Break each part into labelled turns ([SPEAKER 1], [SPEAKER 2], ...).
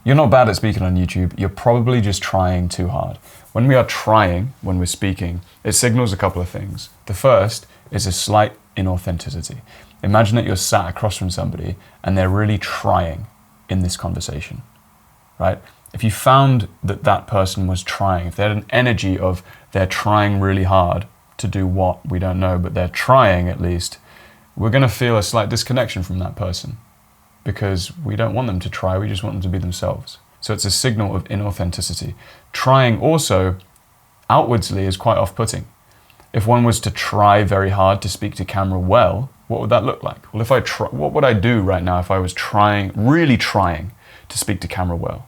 [SPEAKER 1] You're not bad at speaking on YouTube, you're probably just trying too hard. When we are trying, when we're speaking, it signals a couple of things. The first is a slight inauthenticity. Imagine that you're sat across from somebody and they're really trying in this conversation, right? If you found that that person was trying, if they had an energy of they're trying really hard to do what, we don't know, but they're trying at least, we're gonna feel a slight disconnection from that person because we don't want them to try, we just want them to be themselves. So it's a signal of inauthenticity. Trying also, outwardly, is quite off-putting. If one was to try very hard to speak to camera well, what would that look like? Well, what would I do right now if I was really trying to speak to camera well?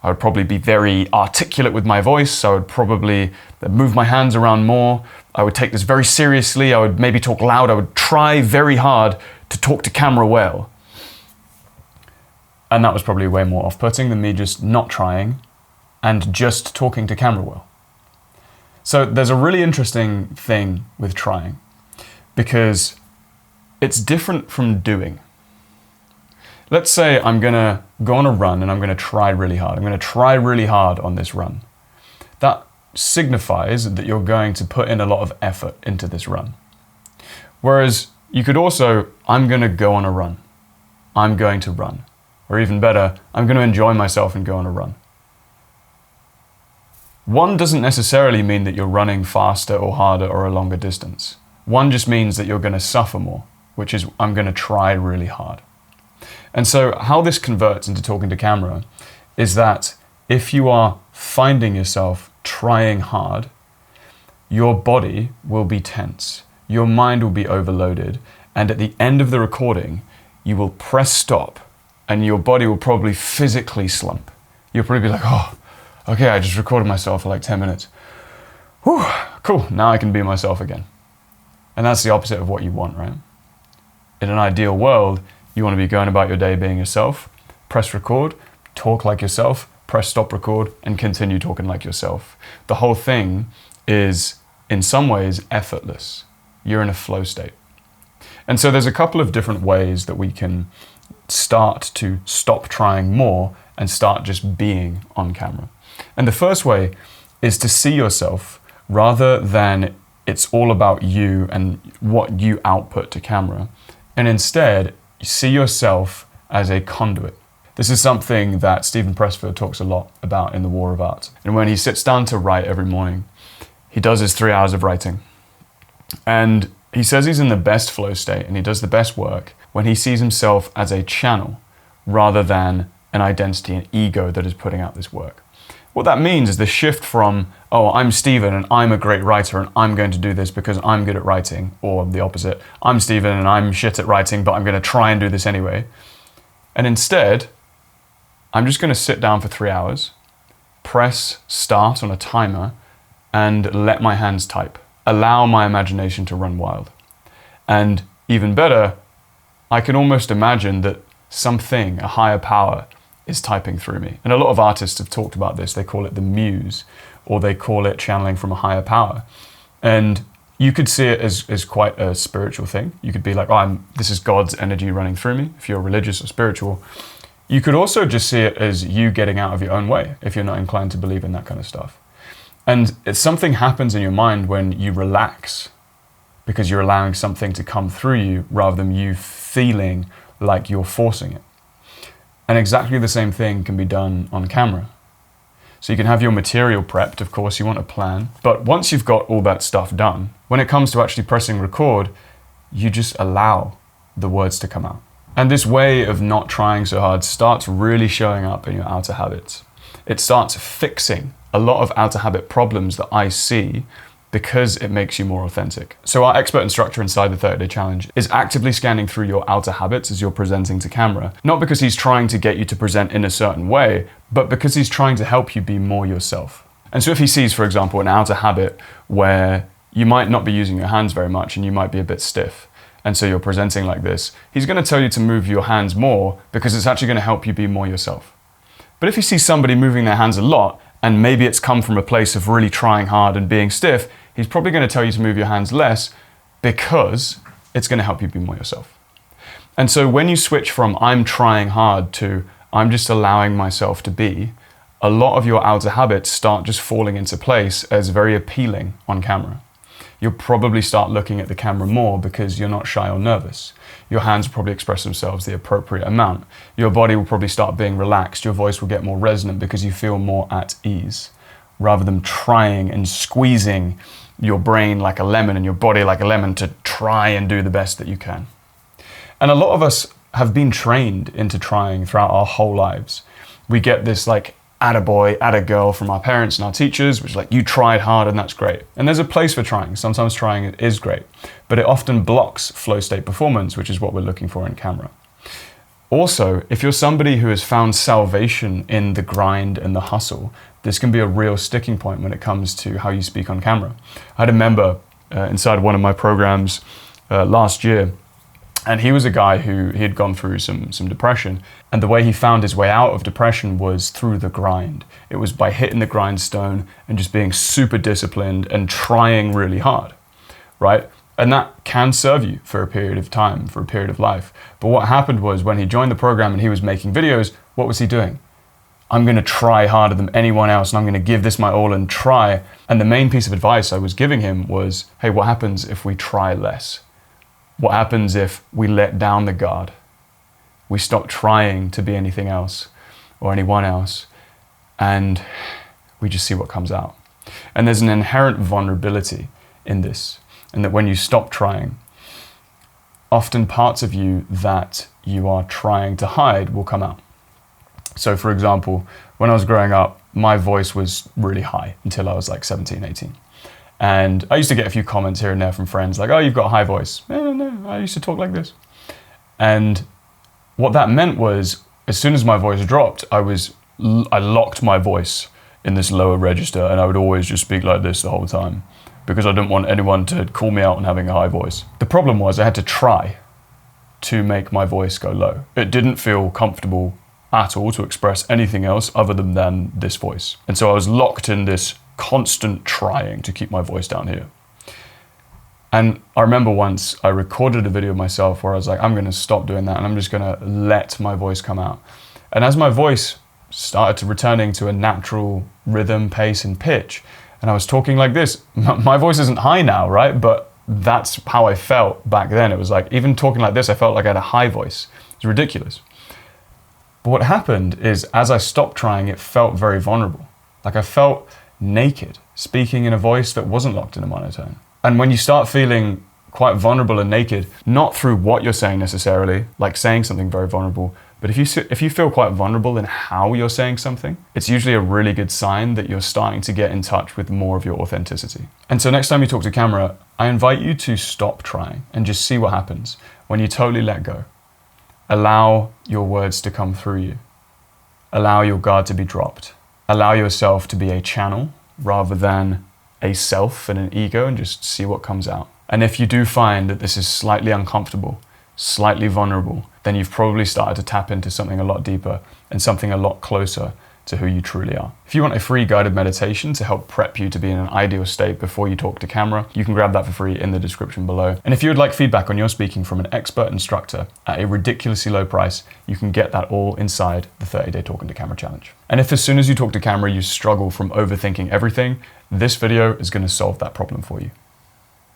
[SPEAKER 1] I would probably be very articulate with my voice. I would probably move my hands around more. I would take this very seriously. I would maybe talk loud. I would try very hard to talk to camera well. And that was probably way more off-putting than me just not trying and just talking to camera well. So there's a really interesting thing with trying because it's different from doing. Let's say I'm gonna go on a run and I'm gonna try really hard. I'm gonna try really hard on this run. That signifies that you're going to put in a lot of effort into this run. Whereas you could also, I'm gonna go on a run. I'm going to run. Or even better, I'm gonna enjoy myself and go on a run. One doesn't necessarily mean that you're running faster or harder or a longer distance. One just means that you're gonna suffer more, which is I'm gonna try really hard. And so how this converts into talking to camera is that if you are finding yourself trying hard, your body will be tense, your mind will be overloaded, and at the end of the recording, you will press stop and your body will probably physically slump. You'll probably be like, oh, okay, I just recorded myself for like 10 minutes. Whew, cool, now I can be myself again. And that's the opposite of what you want, right? In an ideal world, you want to be going about your day being yourself, press record, talk like yourself, press stop record, and continue talking like yourself. The whole thing is, in some ways, effortless. You're in a flow state. And so there's a couple of different ways that we can start to stop trying more and start just being on camera. And the first way is to see yourself rather than it's all about you and what you output to camera. And instead, see yourself as a conduit. This is something that Steven Pressfield talks a lot about in The War of Art. And when he sits down to write every morning, he does his 3 hours of writing. And he says he's in the best flow state and he does the best work when he sees himself as a channel rather than an identity, an ego that is putting out this work. What that means is the shift from, oh, I'm Steven and I'm a great writer and I'm going to do this because I'm good at writing, or the opposite, I'm Steven and I'm shit at writing, but I'm going to try and do this anyway. And instead, I'm just going to sit down for 3 hours, press start on a timer, and let my hands type. Allow my imagination to run wild. And even better, I can almost imagine that something, a higher power, is typing through me. And a lot of artists have talked about this. They call it the muse, or they call it channeling from a higher power. And you could see it as quite a spiritual thing. You could be like, oh, this is God's energy running through me, if you're religious or spiritual. You could also just see it as you getting out of your own way, if you're not inclined to believe in that kind of stuff. And something happens in your mind when you relax, because you're allowing something to come through you rather than you feeling like you're forcing it. And exactly the same thing can be done on camera. So you can have your material prepped, of course, you want a plan. But once you've got all that stuff done, when it comes to actually pressing record, you just allow the words to come out. And this way of not trying so hard starts really showing up in your outer habits. It starts fixing a lot of outer habit problems that I see because it makes you more authentic. So our expert instructor inside the 30-day challenge is actively scanning through your outer habits as you're presenting to camera, not because he's trying to get you to present in a certain way, but because he's trying to help you be more yourself. And so if he sees, for example, an outer habit where you might not be using your hands very much and you might be a bit stiff, and so you're presenting like this, he's going to tell you to move your hands more because it's actually going to help you be more yourself. But if you see somebody moving their hands a lot, and maybe it's come from a place of really trying hard and being stiff, he's probably going to tell you to move your hands less because it's going to help you be more yourself. And so when you switch from I'm trying hard to I'm just allowing myself to be, a lot of your outer habits start just falling into place as very appealing on camera. You'll probably start looking at the camera more because you're not shy or nervous. Your hands will probably express themselves the appropriate amount. Your body will probably start being relaxed. Your voice will get more resonant because you feel more at ease, rather than trying and squeezing your brain like a lemon and your body like a lemon to try and do the best that you can. And a lot of us have been trained into trying throughout our whole lives. We get this like attaboy, attagirl from our parents and our teachers, which is like, you tried hard and that's great. And there's a place for trying. Sometimes trying is great, but it often blocks flow state performance, which is what we're looking for in camera. Also, if you're somebody who has found salvation in the grind and the hustle, this can be a real sticking point when it comes to how you speak on camera. I had a member inside one of my programs last year, and he was a guy who he had gone through some depression, and the way he found his way out of depression was through the grind. It was by hitting the grindstone and just being super disciplined and trying really hard, right? And that can serve you for a period of time, for a period of life. But what happened was when he joined the program and he was making videos, what was he doing? I'm gonna try harder than anyone else and I'm gonna give this my all and try. And the main piece of advice I was giving him was, hey, what happens if we try less? What happens if we let down the guard? We stop trying to be anything else or anyone else, and we just see what comes out. And there's an inherent vulnerability in this, and that when you stop trying, often parts of you that you are trying to hide will come out. So for example, when I was growing up, my voice was really high until I was like 17, 18. And I used to get a few comments here and there from friends like, oh, you've got a high voice. No, I used to talk like this. And what that meant was, as soon as my voice dropped, I locked my voice in this lower register, and I would always just speak like this the whole time because I didn't want anyone to call me out on having a high voice. The problem was I had to try to make my voice go low. It didn't feel comfortable at all to express anything else other than this voice. And so I was locked in this constant trying to keep my voice down here. And I remember once I recorded a video of myself where I was like, I'm gonna stop doing that and I'm just gonna let my voice come out. And as my voice started to returning to a natural rhythm, pace, and pitch, and I was talking like this, my voice isn't high now, right? But that's how I felt back then. It was like, even talking like this, I felt like I had a high voice. It's ridiculous. But what happened is, as I stopped trying, it felt very vulnerable. Like I felt naked, speaking in a voice that wasn't locked in a monotone. And when you start feeling quite vulnerable and naked, not through what you're saying necessarily, like saying something very vulnerable, but if you feel quite vulnerable in how you're saying something, it's usually a really good sign that you're starting to get in touch with more of your authenticity. And so next time you talk to camera, I invite you to stop trying and just see what happens when you totally let go. Allow your words to come through you. Allow your guard to be dropped. Allow yourself to be a channel rather than a self and an ego, and just see what comes out. And if you do find that this is slightly uncomfortable, slightly vulnerable, then you've probably started to tap into something a lot deeper and something a lot closer to who you truly are. If you want a free guided meditation to help prep you to be in an ideal state before you talk to camera, you can grab that for free in the description below. And if you would like feedback on your speaking from an expert instructor at a ridiculously low price, you can get that all inside the 30-day Talking to Camera challenge. And if as soon as you talk to camera you struggle from overthinking everything, this video is going to solve that problem for you.